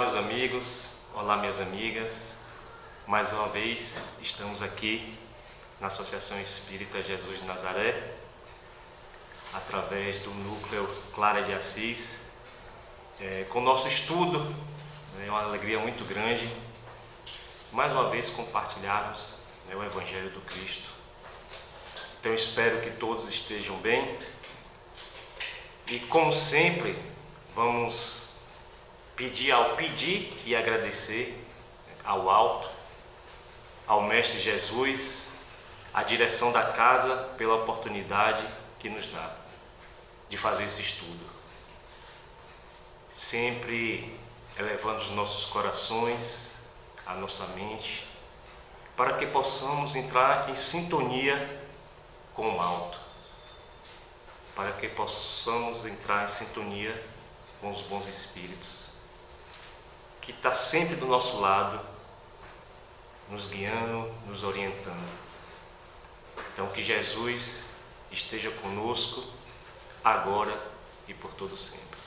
meus amigos, olá, minhas amigas. Mais uma vez estamos aqui na Associação Espírita Jesus de Nazaré, através do Núcleo Clara de Assis, com o nosso estudo. É uma alegria muito grande, mais uma vez, compartilharmos o Evangelho do Cristo. Então, espero que todos estejam bem. E, como sempre, vamos pedir e agradecer ao alto, ao Mestre Jesus, a direção da casa, pela oportunidade que nos dá de fazer esse estudo. Sempre elevando os nossos corações, a nossa mente, para que possamos entrar em sintonia com o alto, para que possamos entrar em sintonia com os bons espíritos, que está sempre do nosso lado, nos guiando, nos orientando. Então, que Jesus esteja conosco, agora e por todo sempre.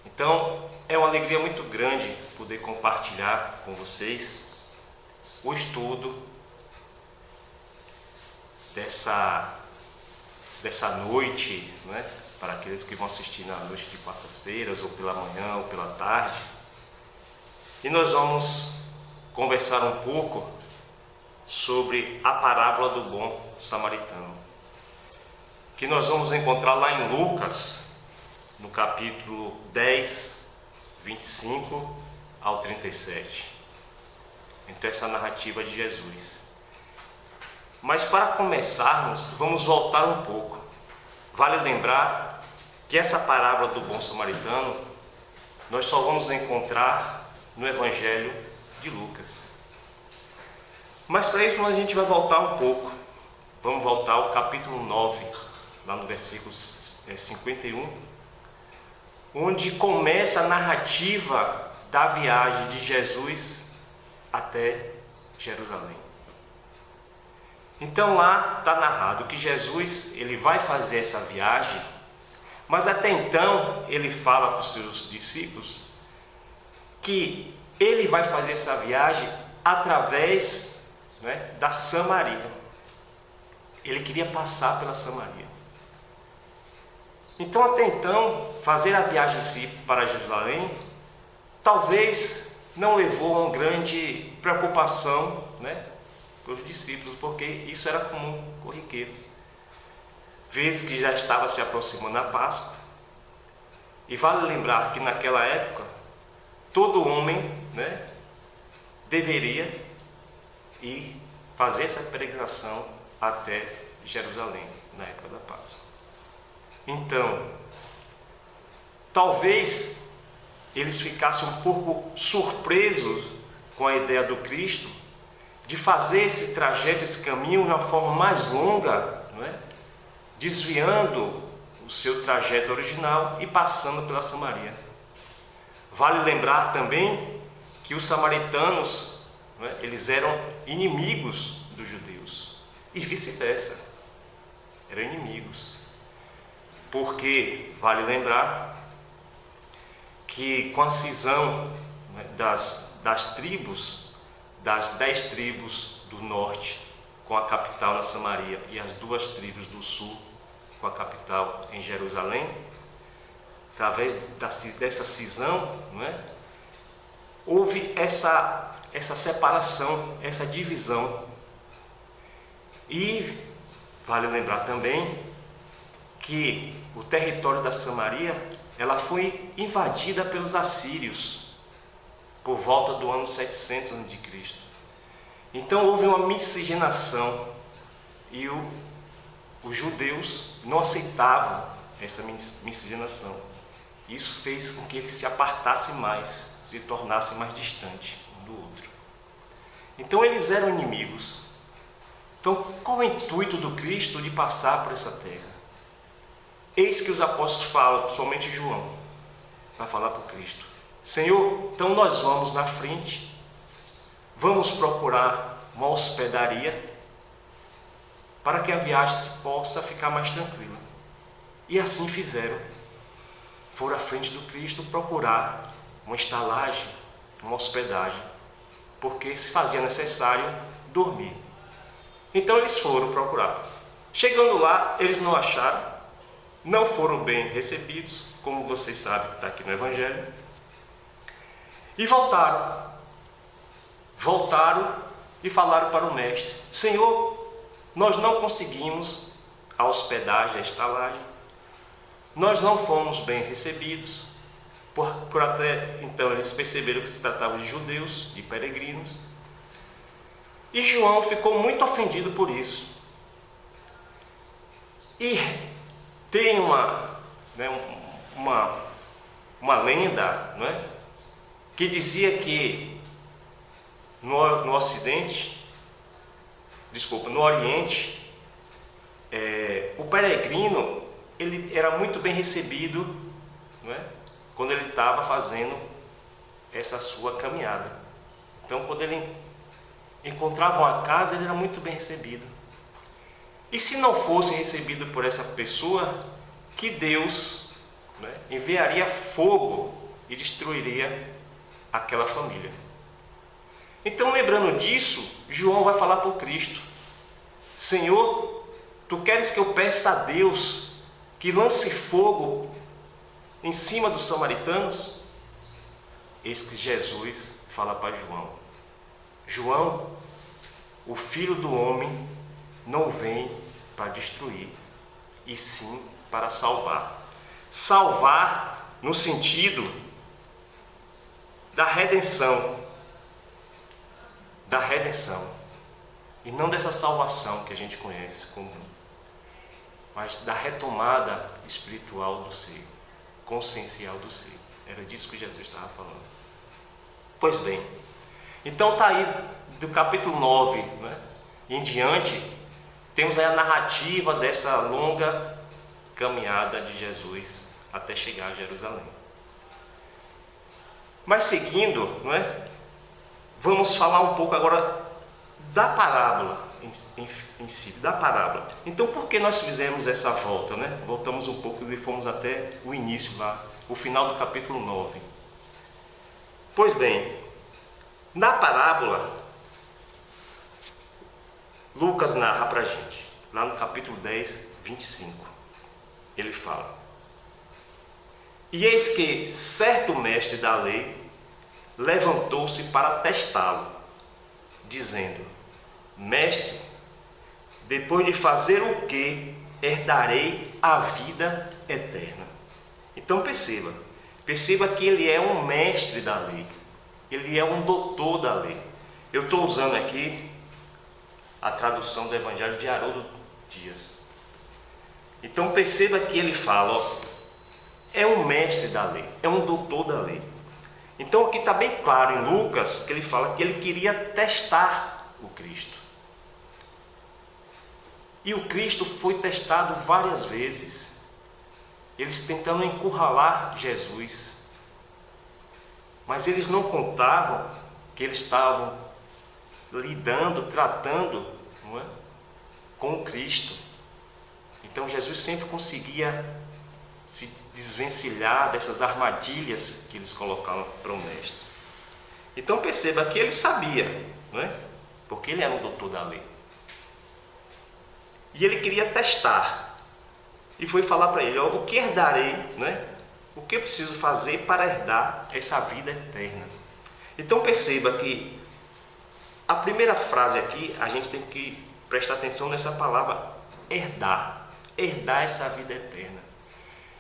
Então, é uma alegria muito grande poder compartilhar com vocês o estudo dessa noite, para aqueles que vão assistir na noite de quartas-feiras, ou pela manhã, ou pela tarde. E nós vamos conversar um pouco sobre a parábola do bom samaritano, que nós vamos encontrar lá em Lucas, no capítulo 10, 25 ao 37. Então, essa narrativa de Jesus. Mas para começarmos, vamos voltar um pouco. Vale lembrar que essa parábola do bom samaritano nós só vamos encontrar no Evangelho de Lucas. Mas para isso a gente vai voltar um pouco. Vamos voltar ao capítulo 9, lá no versículo 51, onde começa a narrativa da viagem de Jesus até Jerusalém. Então lá está narrado que Jesus ele vai fazer essa viagem, mas até então ele fala para os seus discípulos que ele vai fazer essa viagem através da Samaria. Ele queria passar pela Samaria. Então, até então, fazer a viagem em si para Jerusalém talvez não levou a uma grande preocupação, para os discípulos, porque isso era comum, corriqueiro. Vezes que já estava se aproximando a Páscoa. E vale lembrar que naquela época, todo homem deveria ir fazer essa peregrinação até Jerusalém, na época da Páscoa. Então, talvez eles ficassem um pouco surpresos com a ideia do Cristo de fazer esse trajeto, esse caminho de uma forma mais longa, desviando o seu trajeto original e passando pela Samaria. Vale lembrar também que os samaritanos, eles eram inimigos dos judeus e vice-versa, eram inimigos, porque vale lembrar que com a cisão das tribos, das 10 tribos do norte com a capital na Samaria e as 2 tribos do sul com a capital em Jerusalém, através dessa cisão, houve essa separação, essa divisão. E vale lembrar também que o território da Samaria ela foi invadida pelos assírios por volta do ano 700 a.C. Então houve uma miscigenação e os judeus não aceitavam essa miscigenação. Isso fez com que eles se apartassem mais, se tornassem mais distantes um do outro. Então eles eram inimigos. Então qual é o intuito do Cristo de passar por essa terra? Eis que os apóstolos falam, somente João vai falar para o Cristo: Senhor, então nós vamos na frente, vamos procurar uma hospedaria para que a viagem possa ficar mais tranquila. E assim fizeram. Foram à frente do Cristo procurar uma estalagem, uma hospedagem, porque se fazia necessário dormir. Então eles foram procurar. Chegando lá, eles não acharam, não foram bem recebidos, como vocês sabem, está aqui no Evangelho, e voltaram. Voltaram e falaram para o mestre: Senhor, nós não conseguimos a hospedagem, a estalagem, nós não fomos bem recebidos, por até então eles perceberam que se tratava de judeus, de peregrinos, e João ficou muito ofendido por isso. E tem uma lenda, não é, que dizia que no Oriente, o peregrino ele era muito bem recebido, não é, quando ele estava fazendo essa sua caminhada. Então, quando ele encontrava uma casa, ele era muito bem recebido. E se não fosse recebido por essa pessoa, que Deus, né, enviaria fogo e destruiria aquela família. Então, lembrando disso, João vai falar para o Cristo: Senhor, tu queres que eu peça a Deus que lance fogo em cima dos samaritanos? Eis que Jesus fala para João: João, o Filho do Homem não vem para destruir, e sim para salvar. Salvar no sentido da redenção. Da redenção. E não dessa salvação que a gente conhece comum, mas da retomada espiritual do ser, consciencial do ser. Era disso que Jesus estava falando. Pois bem, então está aí do capítulo 9, né, em diante, temos aí a narrativa dessa longa caminhada de Jesus até chegar a Jerusalém. Mas seguindo, não é, vamos falar um pouco agora da parábola em si, da parábola. Então, por que nós fizemos essa volta, né? Voltamos um pouco e fomos até o início lá, o final do capítulo 9. Pois bem, na parábola, Lucas narra para a gente, lá no capítulo 10, 25, ele fala: E eis que certo mestre da lei levantou-se para testá-lo, dizendo: Mestre, depois de fazer o que herdarei a vida eterna? Então perceba que ele é um mestre da lei, ele é um doutor da lei. Eu estou usando aqui a tradução do Evangelho de Haroldo Dias. Então perceba que ele fala, é um mestre da lei, é um doutor da lei. Então aqui está bem claro em Lucas que ele fala que ele queria testar o Cristo. E o Cristo foi testado várias vezes, eles tentando encurralar Jesus. Mas eles não contavam que eles estavam lidando, tratando, não é, com o Cristo. Então Jesus sempre conseguia se desvencilhar dessas armadilhas que eles colocavam para o mestre. Então perceba que ele sabia, não é? Porque ele era um doutor da lei. E ele queria testar. E foi falar para ele: o que herdarei, não é? O que eu preciso fazer para herdar essa vida eterna? Então perceba que a primeira frase aqui, a gente tem que prestar atenção nessa palavra herdar. Herdar essa vida eterna.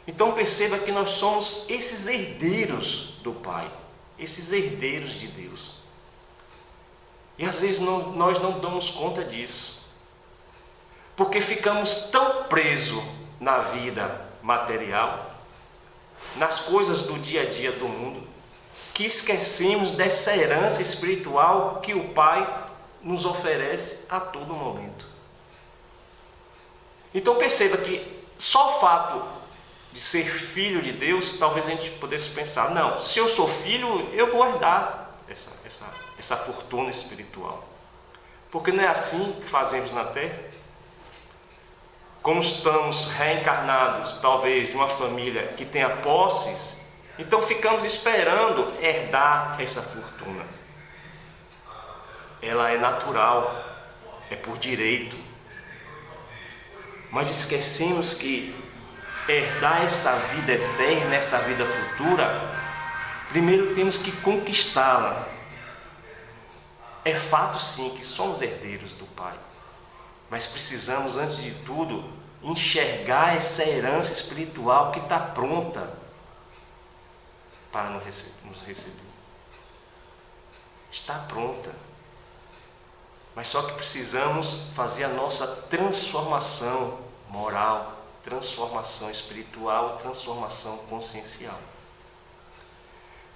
Então perceba que nós somos esses herdeiros do Pai, esses herdeiros de Deus. E às vezes nós não damos conta disso, porque ficamos tão presos na vida material, nas coisas do dia a dia do mundo, que esquecemos dessa herança espiritual que o Pai nos oferece a todo momento. Então perceba que só o fato de ser filho de Deus, talvez a gente pudesse pensar: não, se eu sou filho, eu vou herdar essa fortuna espiritual. Porque não é assim que fazemos na Terra. Como estamos reencarnados, talvez, em uma família que tenha posses, Então ficamos esperando herdar essa fortuna. Ela é natural, é por direito. Mas esquecemos que herdar essa vida eterna, essa vida futura, primeiro temos que conquistá-la. É fato sim que somos herdeiros do Pai, mas precisamos, antes de tudo, enxergar essa herança espiritual que está pronta para nos receber. Está pronta. Mas só que precisamos fazer a nossa transformação moral, transformação espiritual, transformação consciencial.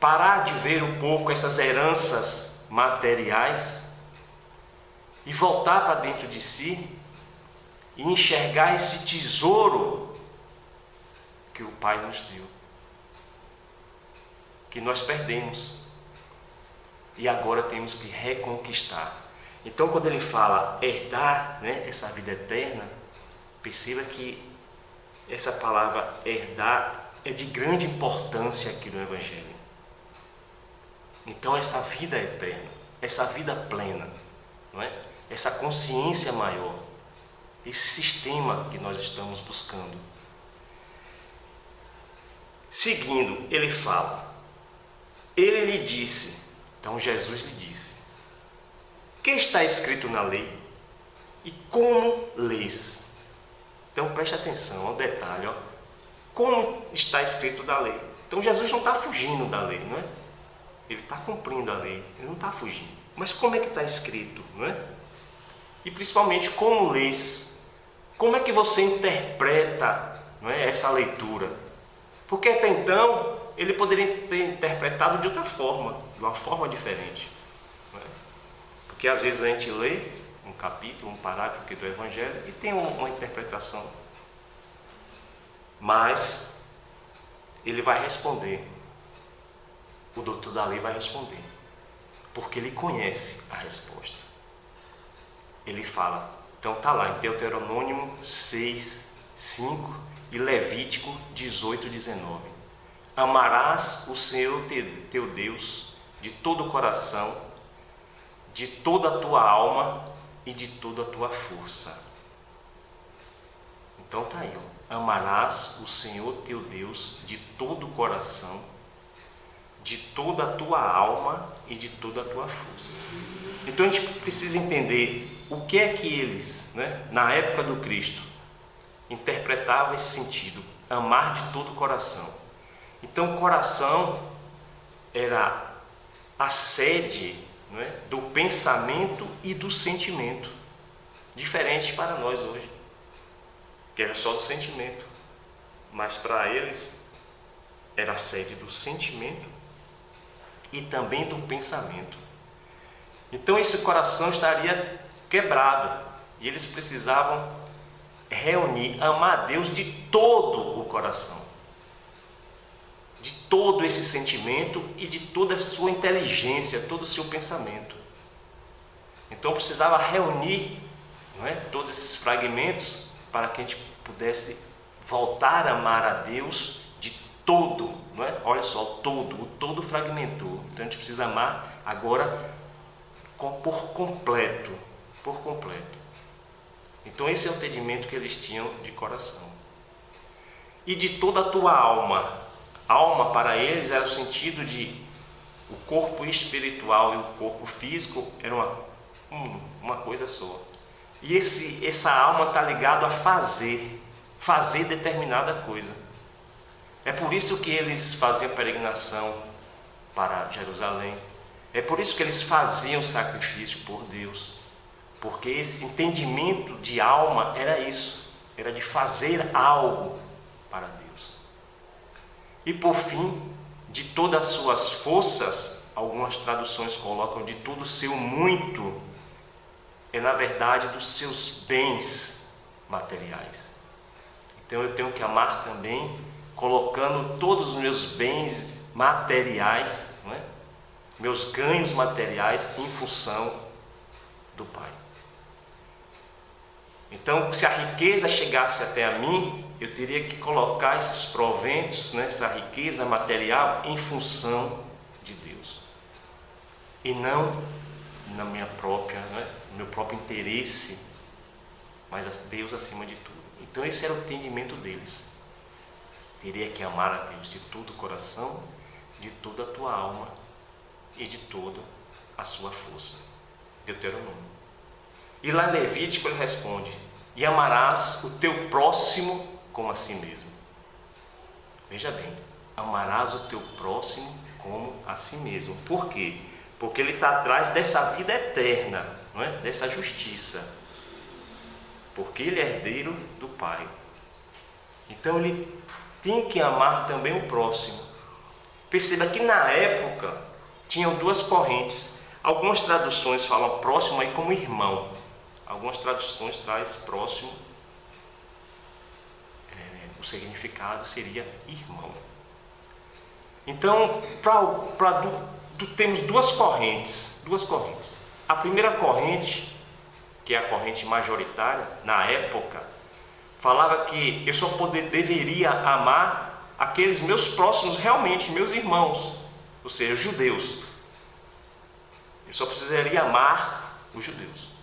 Parar de ver um pouco essas heranças materiais e voltar para dentro de si e enxergar esse tesouro que o Pai nos deu, que nós perdemos e agora temos que reconquistar. Então, quando ele fala herdar, essa vida eterna, perceba que essa palavra herdar é de grande importância aqui no Evangelho. Então, essa vida eterna, essa vida plena, não é? Essa consciência maior, esse sistema que nós estamos buscando. Seguindo, ele fala, ele lhe disse, então Jesus lhe disse, que está escrito na lei e como lês? Então preste atenção ao detalhe, como está escrito da lei. Então Jesus não está fugindo da lei, não é? Ele está cumprindo a lei, ele não está fugindo. Mas como é que está escrito, não é? E principalmente como lês? Como é que você interpreta, não é, essa leitura? Porque até então ele poderia ter interpretado de outra forma, de uma forma diferente. Não é? Porque às vezes a gente lê um capítulo, um parágrafo aqui do Evangelho e tem uma interpretação. Mas ele vai responder. O doutor da lei vai responder. Porque ele conhece a resposta. Ele fala, então está lá em Deuteronômio 6, 5 e Levítico 18, 19. Amarás o Senhor teu Deus de todo o coração, de toda a tua alma e de toda a tua força. Então está aí, amarás o Senhor teu Deus de todo o coração, de toda a tua alma e de toda a tua força. Então a gente precisa entender o que é que eles, na época do Cristo, interpretavam esse sentido, amar de todo o coração. Então o coração era a sede, do pensamento e do sentimento, diferente para nós hoje, que era só do sentimento, mas para eles era a sede do sentimento e também do pensamento. Então esse coração estaria quebrado e eles precisavam reunir, amar a Deus de todo o coração, de todo esse sentimento e de toda a sua inteligência, todo o seu pensamento. Então precisava reunir, todos esses fragmentos para que a gente pudesse voltar a amar a Deus de todo, Olha só, o todo fragmentou. Então a gente precisa amar agora por completo. Então esse é o entendimento que eles tinham de coração. E de toda a tua alma. Alma para eles era o sentido de o corpo espiritual e o corpo físico era uma coisa só. E essa alma está ligada a fazer determinada coisa. É por isso que eles faziam peregrinação para Jerusalém. É por isso que eles faziam sacrifício por Deus. Porque esse entendimento de alma era isso. Era de fazer algo para Deus. E por fim, de todas as suas forças, algumas traduções colocam de todo o seu muito, é na verdade dos seus bens materiais. Então eu tenho que amar também, colocando todos os meus bens materiais, meus ganhos materiais em função do Pai. Então, se a riqueza chegasse até a mim, eu teria que colocar esses proventos, né, essa riqueza material em função de Deus. E não na minha própria, né, no meu próprio interesse, mas Deus acima de tudo. Então esse era o entendimento deles. Teria que amar a Deus de todo o coração, de toda a tua alma e de toda a sua força. Deuteronômio. E lá em Levítico ele responde: e amarás o teu próximo como a si mesmo. Veja bem, amarás o teu próximo como a si mesmo. Por quê? Porque ele está atrás dessa vida eterna, não é? Dessa justiça. Porque ele é herdeiro do Pai. Então ele tem que amar também o próximo. Perceba que na época tinham duas correntes. Algumas traduções falam próximo aí como irmão. Algumas traduções traz próximo, o significado seria irmão. Então, temos duas correntes. A primeira corrente, que é a corrente majoritária, na época, falava que eu só deveria amar aqueles meus próximos, realmente, meus irmãos, ou seja, os judeus. Eu só precisaria amar os judeus.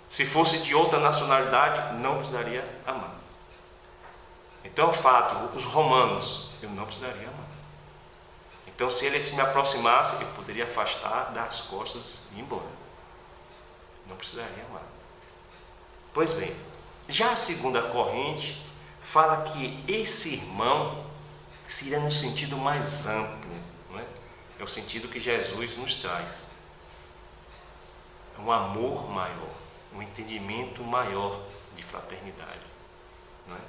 Se fosse de outra nacionalidade, não precisaria amar. Então, é o fato, os romanos, eu não precisaria amar. Então, se ele se me aproximasse, eu poderia afastar, dar as costas e ir embora. Não precisaria amar. Pois bem, já a segunda corrente fala que esse irmão seria no sentido mais amplo, não é? É o sentido que Jesus nos traz. É um amor maior, um entendimento maior de fraternidade, não é?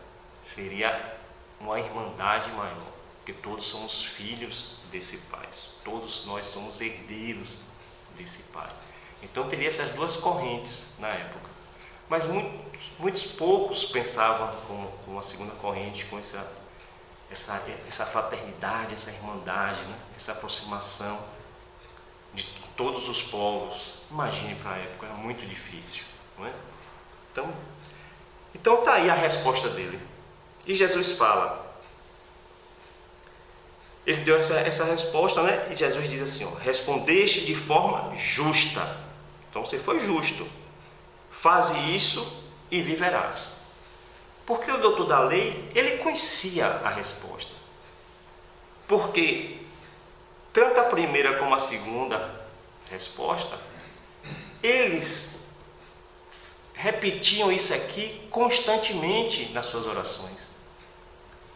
Seria uma irmandade maior, porque todos somos filhos desse Pai, todos nós somos herdeiros desse Pai. Então teria essas duas correntes na época, mas muitos poucos pensavam com a segunda corrente, com essa fraternidade, essa irmandade, né? Essa aproximação de todos os povos. Imagine, para a época era muito difícil, não é? Então está aí a resposta dele. E Jesus fala, ele deu essa resposta, né? E Jesus diz assim, ó: respondeste de forma justa. Então você foi justo. Faze isso e viverás. Porque o doutor da lei, ele conhecia a resposta. Porque tanto a primeira como a segunda resposta, eles repetiam isso aqui constantemente nas suas orações.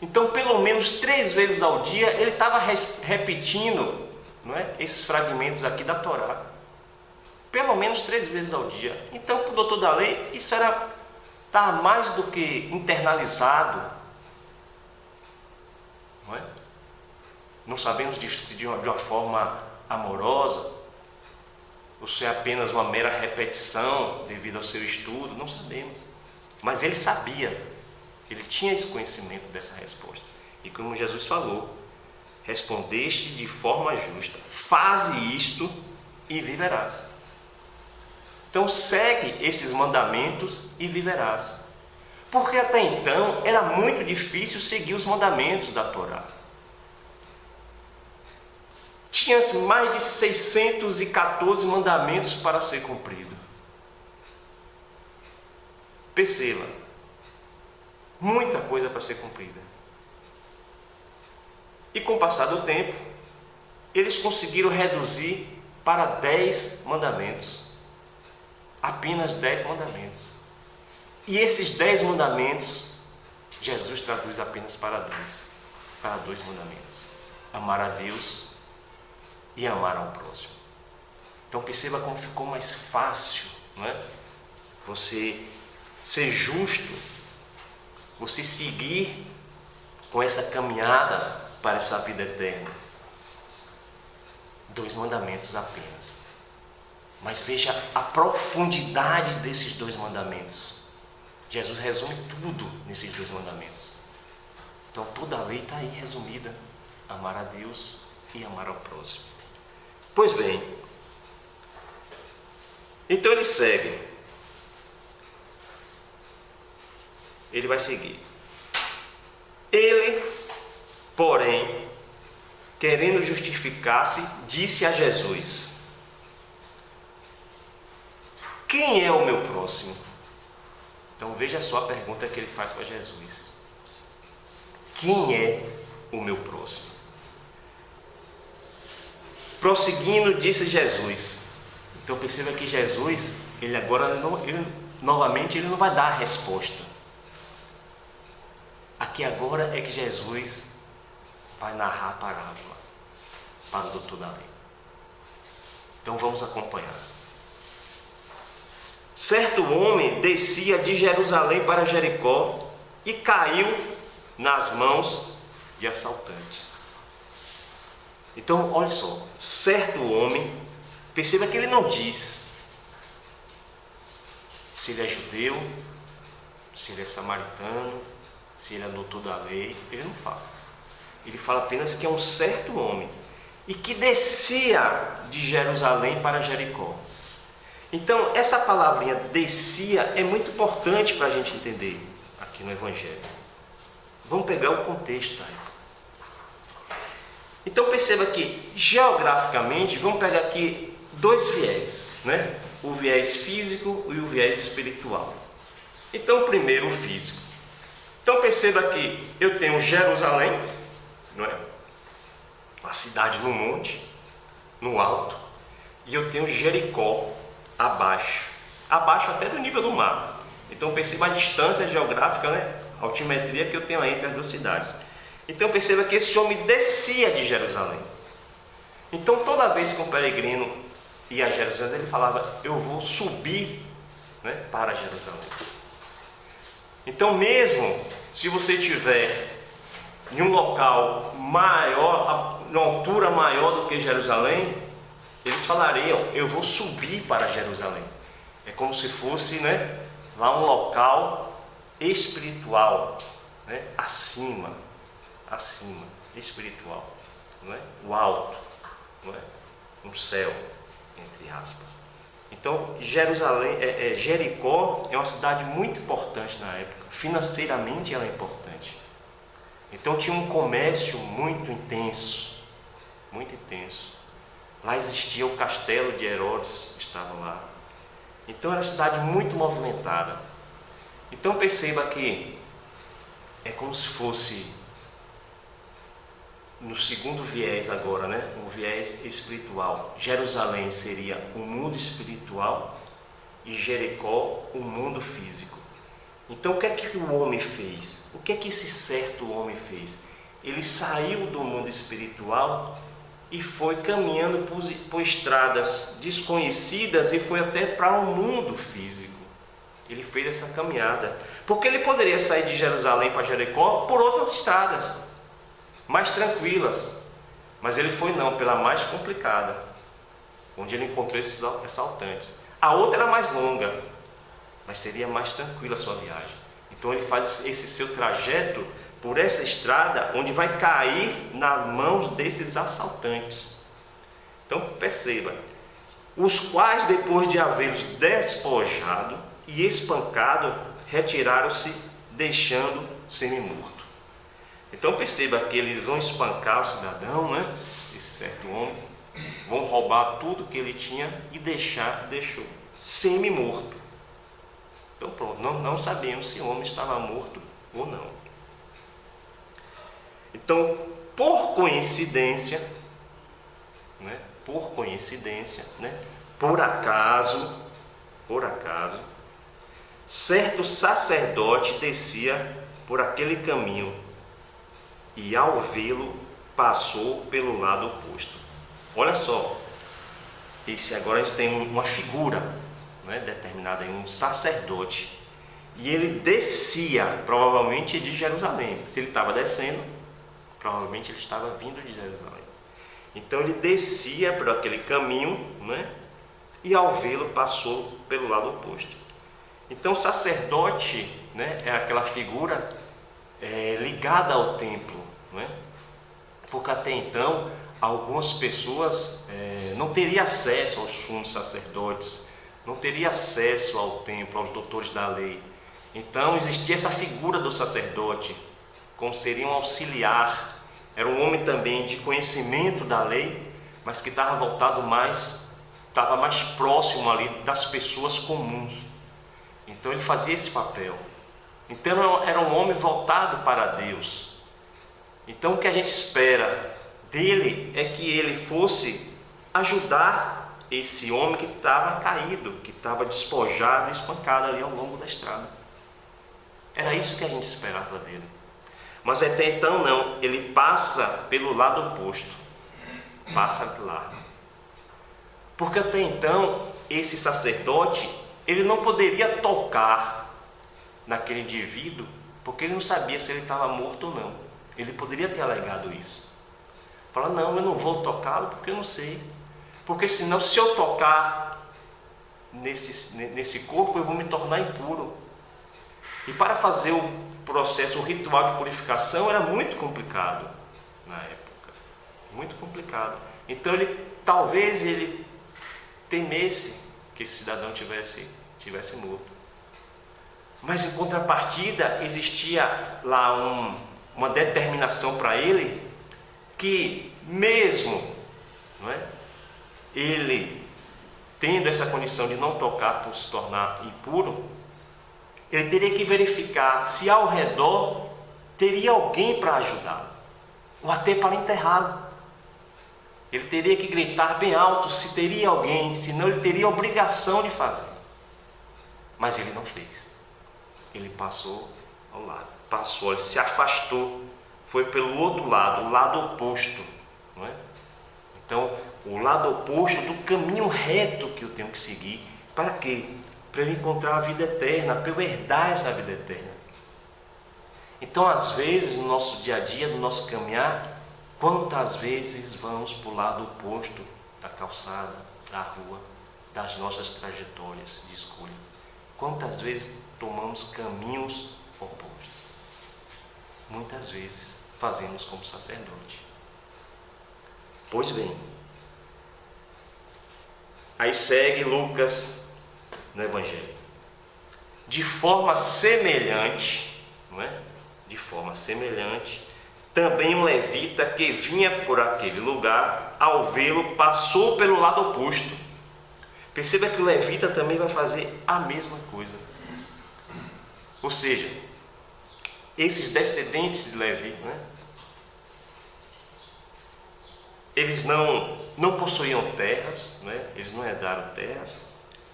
Então, pelo menos 3 vezes ao dia, ele estava repetindo, não é, esses fragmentos aqui da Torá. Pelo menos 3 vezes ao dia. Então, para o doutor da lei, isso estava mais do que internalizado. Não é? Não sabemos de uma forma amorosa, ou se é apenas uma mera repetição devido ao seu estudo, não sabemos. Mas ele sabia, ele tinha esse conhecimento dessa resposta. E como Jesus falou, respondeste de forma justa, faze isto e viverás. Então segue esses mandamentos e viverás. Porque até então era muito difícil seguir os mandamentos da Torá. Tinha-se mais de 614 mandamentos para ser cumprido. Perceba, muita coisa para ser cumprida. E com o passar do tempo, eles conseguiram reduzir para 10 mandamentos. Apenas 10 mandamentos. E esses 10 mandamentos, Jesus traduz apenas para 2 mandamentos. Amar a Deus e amar ao próximo. Então perceba como ficou mais fácil, não é? Você ser justo, você seguir com essa caminhada para essa vida eterna. 2 mandamentos apenas. Mas veja a profundidade desses 2 mandamentos. Jesus resume tudo nesses 2 mandamentos. Então toda a lei está aí resumida: amar a Deus e amar ao próximo. Pois bem, então ele segue. Ele vai seguir. Ele, porém, querendo justificar-se, disse a Jesus: quem é o meu próximo? Então veja só a pergunta que ele faz para Jesus: quem é o meu próximo? Prosseguindo, disse Jesus. Então perceba que Jesus, ele agora novamente ele não vai dar a resposta. Aqui agora é que Jesus vai narrar a parábola para o doutor da lei. Então vamos acompanhar. Certo homem descia de Jerusalém para Jericó e caiu nas mãos de assaltantes. Então, olha só, certo homem, perceba que ele não diz se ele é judeu, se ele é samaritano, se ele é doutor da lei, ele não fala. Ele fala apenas que é um certo homem e que descia de Jerusalém para Jericó. Então, essa palavrinha descia é muito importante para a gente entender aqui no Evangelho. Vamos pegar o contexto aí. Então, perceba que, geograficamente, vamos pegar aqui dois viés, né? O viés físico e o viés espiritual. Então, primeiro o físico. Então, perceba que eu tenho Jerusalém, não é? Uma cidade no monte, no alto, e eu tenho Jericó abaixo até do nível do mar. Então perceba a distância geográfica, né? A altimetria que eu tenho entre as duas cidades. Então perceba que esse homem descia de Jerusalém. Então toda vez que um peregrino ia a Jerusalém, ele falava: eu vou subir, né, para Jerusalém. Então mesmo se você estiver em um local maior, uma altura maior do que Jerusalém, eles falariam: eu vou subir para Jerusalém. É como se fosse, né, lá um local espiritual, né, acima, espiritual, não é? O alto, não é? Um céu, entre aspas. Então, Jericó é uma cidade muito importante na época. Financeiramente ela é importante. Então tinha um comércio muito intenso, muito intenso. Lá existia o castelo de Herodes, estava lá. Então era uma cidade muito movimentada. Então perceba que é como se fosse, no segundo viés agora, né? O viés espiritual. Jerusalém seria o mundo espiritual e Jericó o mundo físico. Então o que é que o homem fez? O que é que esse certo homem fez? Ele saiu do mundo espiritual e foi caminhando por estradas desconhecidas e foi até para o mundo físico. Ele fez essa caminhada, porque ele poderia sair de Jerusalém para Jericó por outras estradas mais tranquilas, mas ele foi não, pela mais complicada, onde ele encontrou esses assaltantes. A outra era mais longa, mas seria mais tranquila a sua viagem. Então ele faz esse seu trajeto por essa estrada, onde vai cair nas mãos desses assaltantes. Então perceba, os quais, depois de havê-los despojado e espancado, retiraram-se, deixando semi-morto. Então perceba que eles vão espancar o cidadão, né? Esse certo homem, vão roubar tudo que ele tinha e deixou semi-morto. Então pronto, não sabemos se o homem estava morto ou não. Então, por coincidência, por acaso, certo sacerdote descia por aquele caminho e, ao vê-lo, passou pelo lado oposto. Olha só, agora a gente tem uma figura, né, determinada em um sacerdote, e ele descia, provavelmente de Jerusalém. Se ele estava descendo, provavelmente ele estava vindo de Jerusalém. Então ele descia por aquele caminho, né, e ao vê-lo passou pelo lado oposto. Então o sacerdote, né, é aquela figura ligada ao templo, né, porque até então algumas pessoas não teriam acesso aos sumos sacerdotes, não teriam acesso ao templo, aos doutores da lei. Então existia essa figura do sacerdote, como seria um auxiliar. Era um homem também de conhecimento da lei, mas que estava mais próximo ali das pessoas comuns. Então ele fazia esse papel. Então era um homem voltado para Deus. Então o que a gente espera dele é que ele fosse ajudar esse homem que estava caído, que estava despojado e espancado ali ao longo da estrada. Era isso que a gente esperava dele. Mas até então não, ele passa pelo lado oposto, passa lá. Porque até então, esse sacerdote, ele não poderia tocar naquele indivíduo, porque ele não sabia se ele estava morto ou não. Ele poderia ter alegado isso. Falar, não, eu não vou tocá-lo porque eu não sei. Porque senão, se eu tocar nesse corpo, eu vou me tornar impuro. E para fazer o processo, o ritual de purificação era muito complicado na época. Muito complicado. Então, talvez ele temesse que esse cidadão tivesse morto. Mas em contrapartida existia lá uma determinação para ele que mesmo, não é, ele tendo essa condição de não tocar por se tornar impuro, ele teria que verificar se ao redor teria alguém para ajudá-lo, ou até para enterrá-lo. Ele teria que gritar bem alto se teria alguém, senão ele teria a obrigação de fazer. Mas ele não fez. Ele passou ao lado, ele se afastou, foi pelo outro lado, o lado oposto, não é? Então, o lado oposto do caminho reto que eu tenho que seguir. Para quê? Para eu encontrar a vida eterna, para eu herdar essa vida eterna. Então, às vezes, no nosso dia a dia, no nosso caminhar, quantas vezes vamos para o lado oposto da calçada, da rua, das nossas trajetórias de escolha? Quantas vezes tomamos caminhos opostos? Muitas vezes fazemos como sacerdote. Pois bem, aí segue Lucas no Evangelho. De forma semelhante, não é? De forma semelhante, também um levita que vinha por aquele lugar, ao vê-lo, passou pelo lado oposto. Perceba que o levita também vai fazer a mesma coisa. Ou seja, esses descendentes de Levi, né? Eles não possuíam terras, né? Eles não herdaram terras,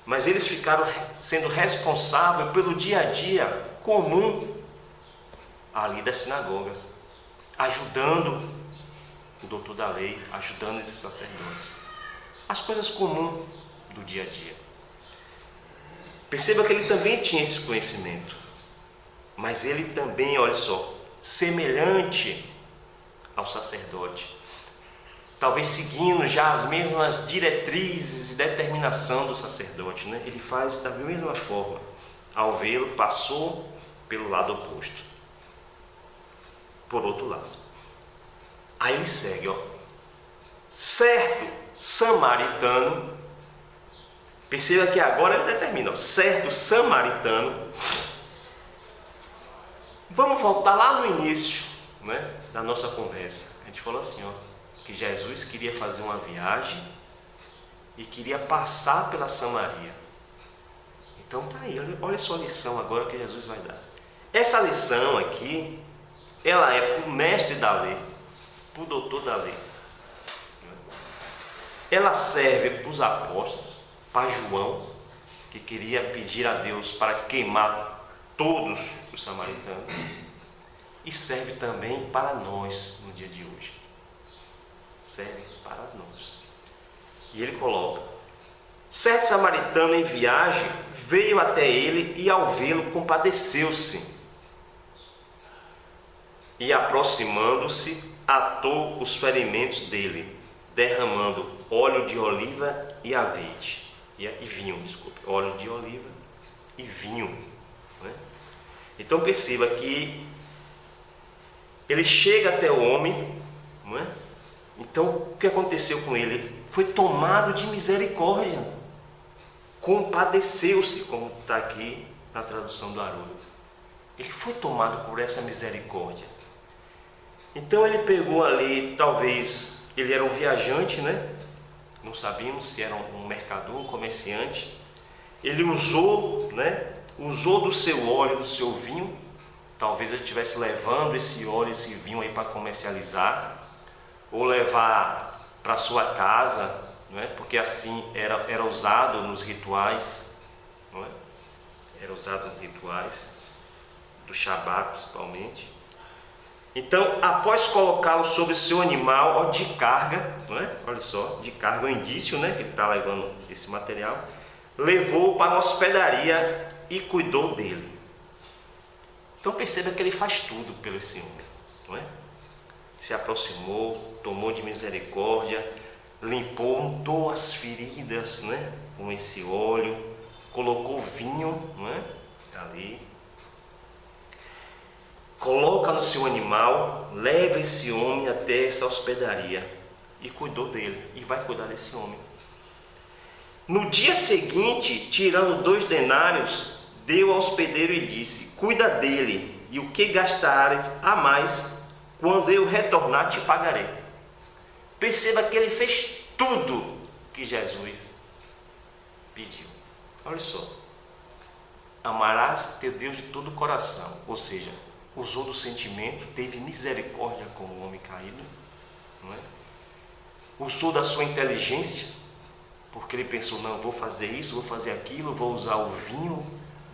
mas eles ficaram sendo responsáveis pelo dia a dia comum ali das sinagogas, ajudando o doutor da lei, ajudando esses sacerdotes. As coisas comuns do dia a dia. Perceba que ele também tinha esse conhecimento, mas ele também, olha só, semelhante ao sacerdote, talvez seguindo já as mesmas diretrizes e determinação do sacerdote, né? Ele faz da mesma forma. Ao vê-lo, passou pelo lado oposto, por outro lado. Aí ele segue, ó. Certo samaritano, perceba que agora ele determina, ó, certo samaritano. Vamos voltar lá no início, né, da nossa conversa. A gente falou assim, ó, que Jesus queria fazer uma viagem e queria passar pela Samaria. Então tá aí, olha só a lição agora que Jesus vai dar. Essa lição aqui, ela é para o mestre da lei, para o doutor da lei. Ela serve para os apóstolos, para João, que queria pedir a Deus para queimar todos os samaritanos, e serve também para nós no dia de hoje. Serve para nós. E ele coloca: certo samaritano em viagem veio até ele e ao vê-lo compadeceu-se. E aproximando-se, atou os ferimentos dele, derramando óleo de oliva e azeite. E vinho, desculpe, óleo de oliva e vinho. Né? Então perceba que ele chega até o homem, não é? Então o que aconteceu com ele? Ele foi tomado de misericórdia, compadeceu-se, como está aqui na tradução do Haroldo. Ele foi tomado por essa misericórdia. Então ele pegou ali, talvez ele era um viajante, né? Não sabíamos se era um mercador, um comerciante. Ele usou, né? Usou do seu óleo, do seu vinho. Talvez ele estivesse levando esse óleo, esse vinho aí para comercializar, ou levar para sua casa, não é? Porque assim era usado nos rituais, não é? Era usado nos rituais do Shabat, principalmente. Então, após colocá-lo sobre o seu animal de carga, não é? Olha só, de carga, um indício, né? Que ele está levando esse material, levou-o para a hospedaria e cuidou dele. Então perceba que ele faz tudo pelo esse homem, não é? Se aproximou, tomou de misericórdia, limpou, untou as feridas, né? Com esse óleo, colocou vinho, não é? Ali. Coloca no seu animal, leva esse homem até essa hospedaria e cuidou dele, e vai cuidar desse homem. No dia seguinte, tirando 2 denários, deu ao hospedeiro e disse: cuida dele, e o que gastares a mais, quando eu retornar te pagarei. Perceba que ele fez tudo que Jesus pediu. Olha só, amarás teu Deus de todo o coração, ou seja, usou do sentimento, teve misericórdia com o homem caído, não é? Usou da sua inteligência, porque ele pensou: não, vou fazer isso, vou fazer aquilo, vou usar o vinho,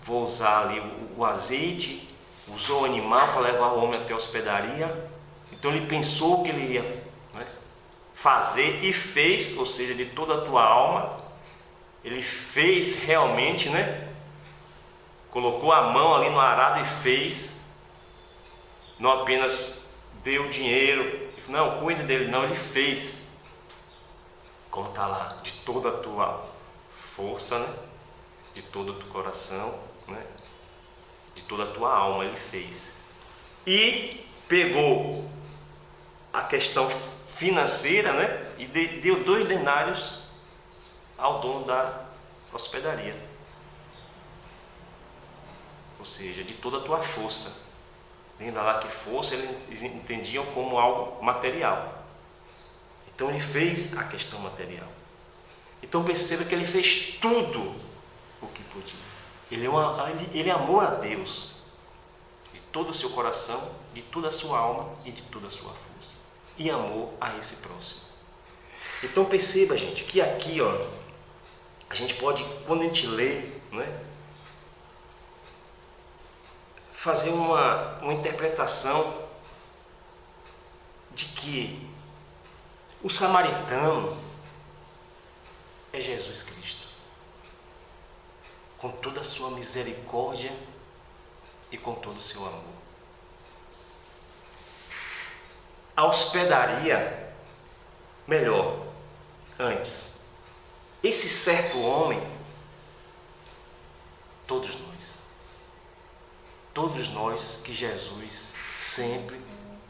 vou usar ali o azeite. Usou o animal para levar o homem até a hospedaria. Então ele pensou que ele ia, não é, fazer e fez, ou seja, de toda a tua alma. Ele fez realmente, né? Colocou a mão ali no arado e fez. Não apenas deu dinheiro, não, cuida dele, não, ele fez. Como está lá, de toda a tua força, né? De todo o teu coração, né? De toda a tua alma ele fez. E pegou a questão financeira, né? E deu 2 denários ao dono da hospedaria. Ou seja, de toda a tua força. Lembra lá que força eles entendiam como algo material. Então ele fez a questão material. Então perceba que ele fez tudo o que podia. Ele amou a Deus de todo o seu coração, de toda a sua alma e de toda a sua força. E amou a esse próximo. Então perceba, gente, que aqui, ó, a gente pode, quando a gente lê, não é, fazer uma interpretação de que o samaritano é Jesus Cristo, com toda a sua misericórdia e com todo o seu amor. A hospedaria, melhor, antes, esse certo homem, todos nós que Jesus sempre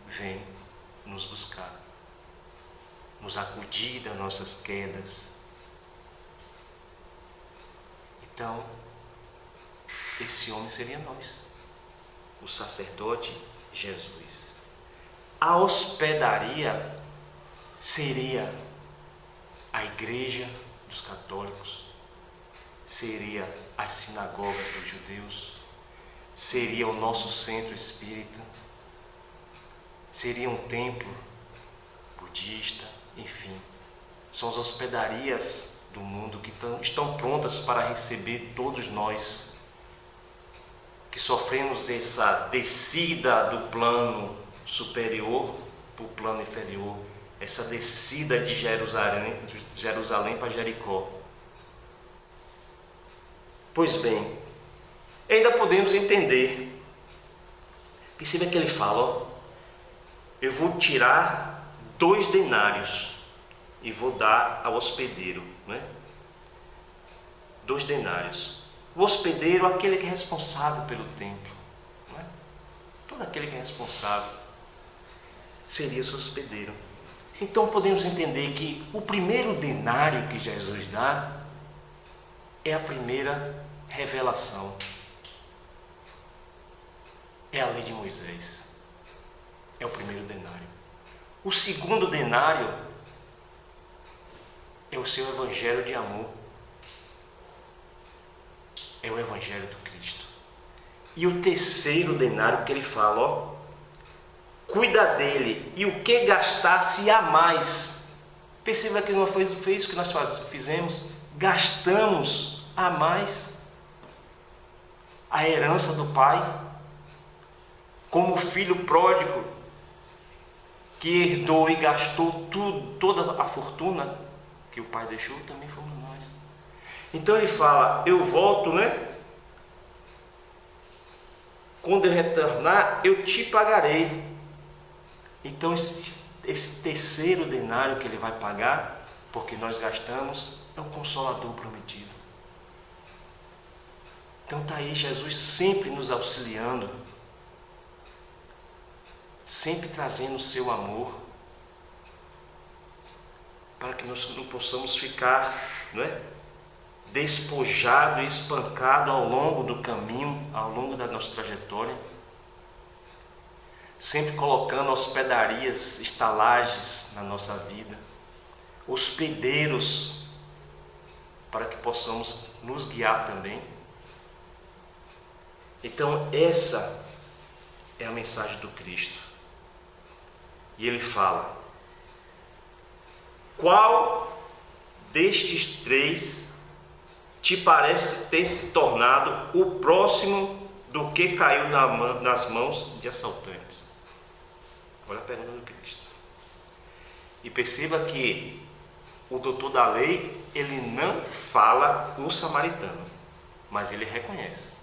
vem nos buscar, nos acudir das nossas quedas. Então, esse homem seria nós, o sacerdote Jesus. A hospedaria seria a igreja dos católicos, seria as sinagogas dos judeus, seria o nosso centro espírita, seria um templo budista, enfim. São as hospedarias do mundo que estão prontas para receber todos nós que sofremos essa descida do plano superior para o plano inferior, essa descida de Jerusalém para Jericó. Pois bem, ainda podemos entender. Perceba que ele fala, ó, eu vou tirar 2 denários e vou dar ao hospedeiro, né? 2 denários. O hospedeiro é aquele que é responsável pelo templo, né? Todo aquele que é responsável seria o hospedeiro. Então podemos entender que o primeiro denário que Jesus dá é a primeira revelação. É a lei de Moisés. é o primeiro denário. O segundo denário é o seu evangelho de amor. É o evangelho do Cristo. E o terceiro denário que ele fala, ó, cuida dele, e o que gastasse a mais. Perceba que não foi isso que nós fizemos, gastamos a mais a herança do pai, como o filho pródigo que herdou e gastou tudo, toda a fortuna que o pai deixou, também fomos nós. Então ele fala, eu volto, né? Quando eu retornar, eu te pagarei. Então esse terceiro denário que ele vai pagar, porque nós gastamos, é o Consolador prometido. Então está aí Jesus sempre nos auxiliando, sempre trazendo o seu amor, para que nós não possamos ficar, não é, despojado e espancado ao longo do caminho, ao longo da nossa trajetória, sempre colocando hospedarias, estalagens na nossa vida, hospedeiros, para que possamos nos guiar também. Então essa é a mensagem do Cristo. E ele fala, qual destes três te parece ter se tornado o próximo do que caiu nas mãos de assaltantes? Olha a pergunta do Cristo. E perceba que o doutor da lei, ele não fala o samaritano, mas ele reconhece.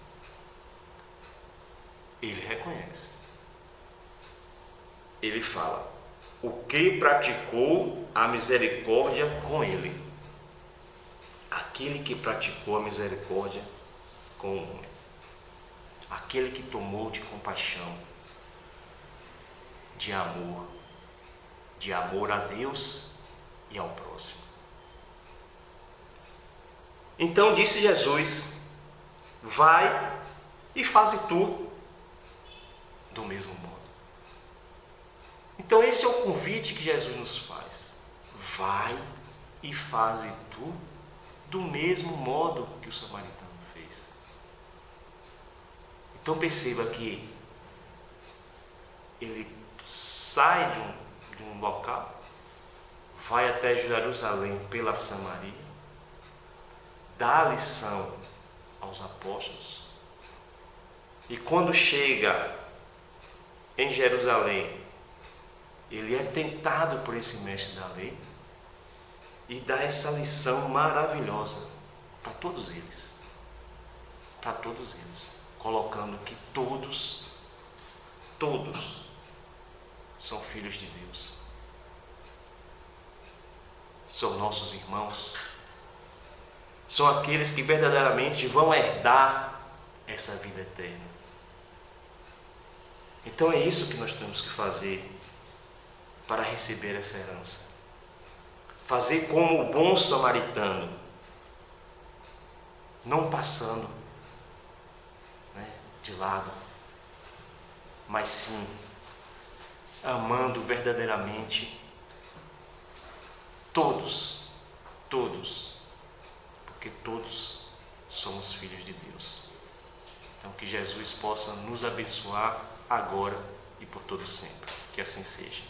Ele reconhece. Ele fala, o que praticou a misericórdia com ele. Aquele que praticou a misericórdia com o homem. Aquele que tomou de compaixão, de amor a Deus e ao próximo. Então disse Jesus, vai e faze tu do mesmo modo. Então esse é o convite que Jesus nos faz. Vai e faze tu do mesmo modo que o samaritano fez. Então perceba que ele sai de um local, vai até Jerusalém pela Samaria, dá a lição aos apóstolos, e quando chega em Jerusalém, ele é tentado por esse mestre da lei e dá essa lição maravilhosa para todos eles, colocando que todos são filhos de Deus, são nossos irmãos, são aqueles que verdadeiramente vão herdar essa vida eterna. Então é isso que nós temos que fazer para receber essa herança. Fazer como o bom samaritano, não passando, né, de lado, mas sim amando verdadeiramente todos, porque todos somos filhos de Deus. Então que Jesus possa nos abençoar agora e por todo sempre. Que assim seja.